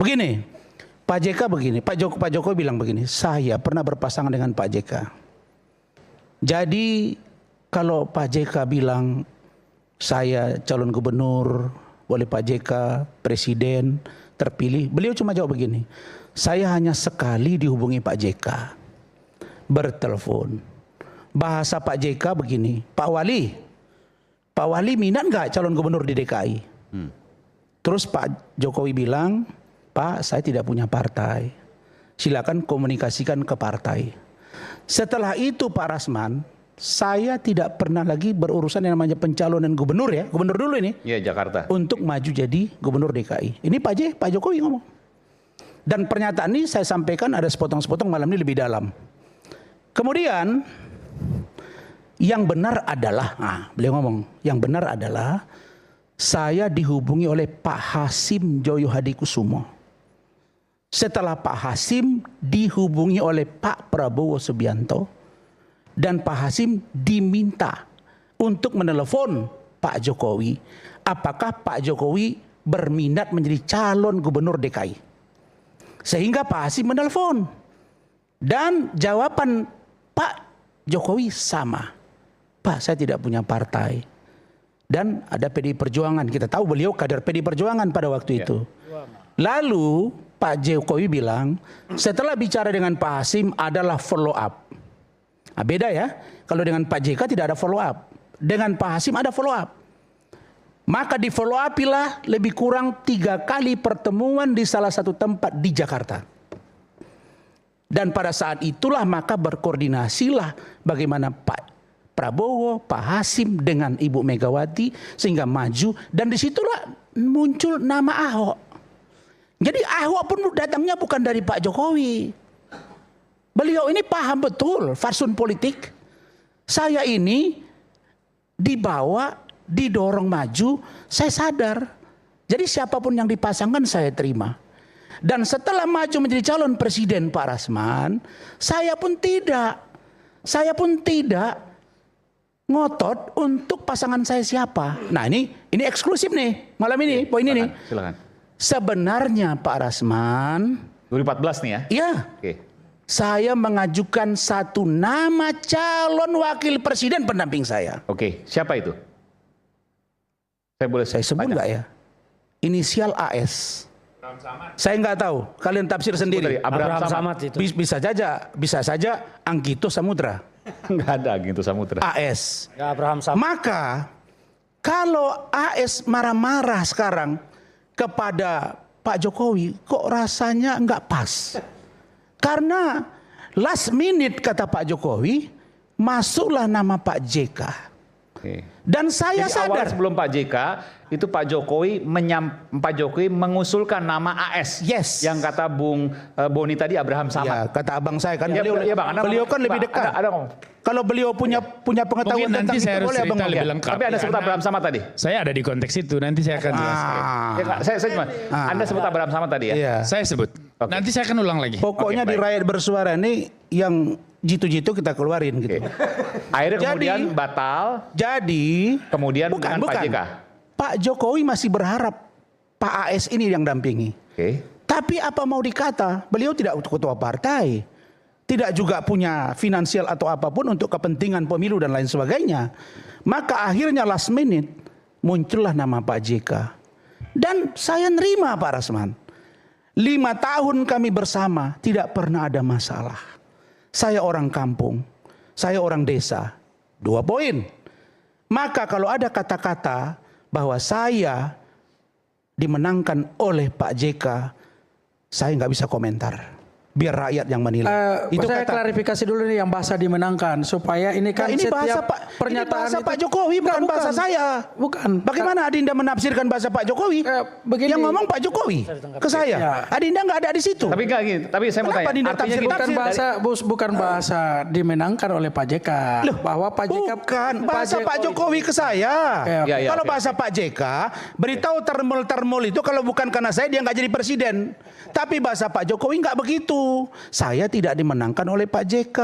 Begini, Pak JK begini, Pak Jokowi bilang begini, saya pernah berpasangan dengan Pak JK. Jadi kalau Pak JK bilang saya calon gubernur, oleh Pak JK, presiden terpilih, beliau cuma jawab begini, saya hanya sekali dihubungi Pak JK, bertelepon. Bahasa Pak JK begini, Pak Wali minat nggak calon gubernur di DKI? Terus Pak Jokowi bilang, Pak, saya tidak punya partai. Silakan komunikasikan ke partai. Setelah itu Pak Rasman, saya tidak pernah lagi berurusan yang namanya pencalonan gubernur ya. Gubernur dulu ini. Iya, Jakarta. Untuk maju jadi gubernur DKI. Ini Pak Jokowi ngomong. Dan pernyataan ini saya sampaikan ada sepotong-sepotong malam ini lebih dalam. Kemudian yang benar adalah, beliau ngomong, yang benar adalah saya dihubungi oleh Pak Hasim Joyo Hadikusumo. Setelah Pak Hasim dihubungi oleh Pak Prabowo Subianto dan Pak Hasim diminta untuk menelepon Pak Jokowi. Apakah Pak Jokowi berminat menjadi calon gubernur DKI? Sehingga Pak Hasim menelepon. Dan jawaban Pak Jokowi sama. Pak, saya tidak punya partai. Dan ada PDI Perjuangan. Kita tahu beliau kader PDI Perjuangan pada waktu itu. Lalu Pak Jokowi bilang, setelah bicara dengan Pak Hasim adalah follow up. Nah, beda ya, kalau dengan Pak JK tidak ada follow up. Dengan Pak Hasim ada follow up. Maka di follow up lah lebih kurang 3 kali pertemuan di salah satu tempat di Jakarta. Dan pada saat itulah maka berkoordinasilah bagaimana Pak Prabowo, Pak Hasim dengan Ibu Megawati sehingga maju. Dan disitulah muncul nama Ahok. Jadi Ahok pun datangnya bukan dari Pak Jokowi. Beliau ini paham betul fatsun politik. Saya ini dibawa, didorong maju, saya sadar. Jadi siapapun yang dipasangkan saya terima. Dan setelah maju menjadi calon presiden Pak Rasman, saya pun tidak ngotot untuk pasangan saya siapa. Nah ini eksklusif nih malam ini, poin ini. Silakan. Sebenarnya Pak Rasman 2014 nih ya? Iya. Oke. Saya mengajukan satu nama calon wakil presiden pendamping saya. Oke, siapa itu? Saya sebut nggak ya? Inisial AS. Saya nggak tahu. Kalian tafsir sendiri. Abraham Samad itu. Bisa saja Anggito Samudra. Nggak ada Anggito Samudra. AS. Ya, Abraham Samad. Maka kalau AS marah-marah sekarang kepada Pak Jokowi, kok rasanya nggak pas. Karena last minute kata Pak Jokowi, masuklah nama Pak JK. Oke. Dan saya Jadi sadar. awal sebelum Pak JK, itu Pak Jokowi mengusulkan nama AS. Yes. Yang kata Bung Boni tadi Abraham Ya, Samad. kata abang saya kan, Ya, beliau kan lebih dekat. Kalau beliau punya pengetahuan Mungkin tentang nanti itu, saya harus boleh abang cerita lebih ngomong. lengkap. Tapi Anda sebut Abraham Samad tadi? Saya ada di konteks itu, nanti saya akan jelaskan. Ya, saya cuma, Anda sebut Abraham Samad tadi ya? Iya. Saya sebut. Nanti saya akan ulang lagi. Pokoknya Oke, di Rakyat Bersuara ini yang jitu-jitu kita keluarin gitu. Akhirnya Jadi- kemudian batal, Jadi kemudian dengan Pak JK. Pak Jokowi masih berharap Pak AS ini yang dampingi. Oke. Tapi apa mau dikata, beliau tidak ketua partai. Tidak juga punya finansial atau apapun untuk kepentingan pemilu dan lain sebagainya. Maka akhirnya last minute muncullah nama Pak JK. Dan saya nerima Pak Rasman. 5 tahun kami bersama tidak pernah ada masalah. Saya orang kampung, saya orang desa. 2 poin. Maka kalau ada kata-kata bahwa saya dimenangkan oleh Pak JK, saya nggak bisa komentar. Biar rakyat yang menilai. Itu saya klarifikasi dulu nih yang bahasa dimenangkan supaya ini kan ini bahasa setiap ini bahasa itu, Pak Jokowi bukan bahasa saya. Bukan. Bagaimana Adinda menafsirkan bahasa Pak Jokowi? Begini. Yang ngomong Pak Jokowi ke saya. Ya. Adinda nggak ada di situ. Tapi enggak gini, tapi saya mau Kenapa tanya. Dinda Artinya tafsir- gini, bukan bahasa dimenangkan oleh Pak JK. Bahwa Pak JK Bukan bahasa Pak Jokowi ke saya. Ya, ya, Kalau oke, bahasa Pak JK, beritahu termul itu kalau bukan karena saya dia nggak jadi presiden. Tapi bahasa Pak Jokowi nggak begitu. Saya tidak dimenangkan oleh Pak JK.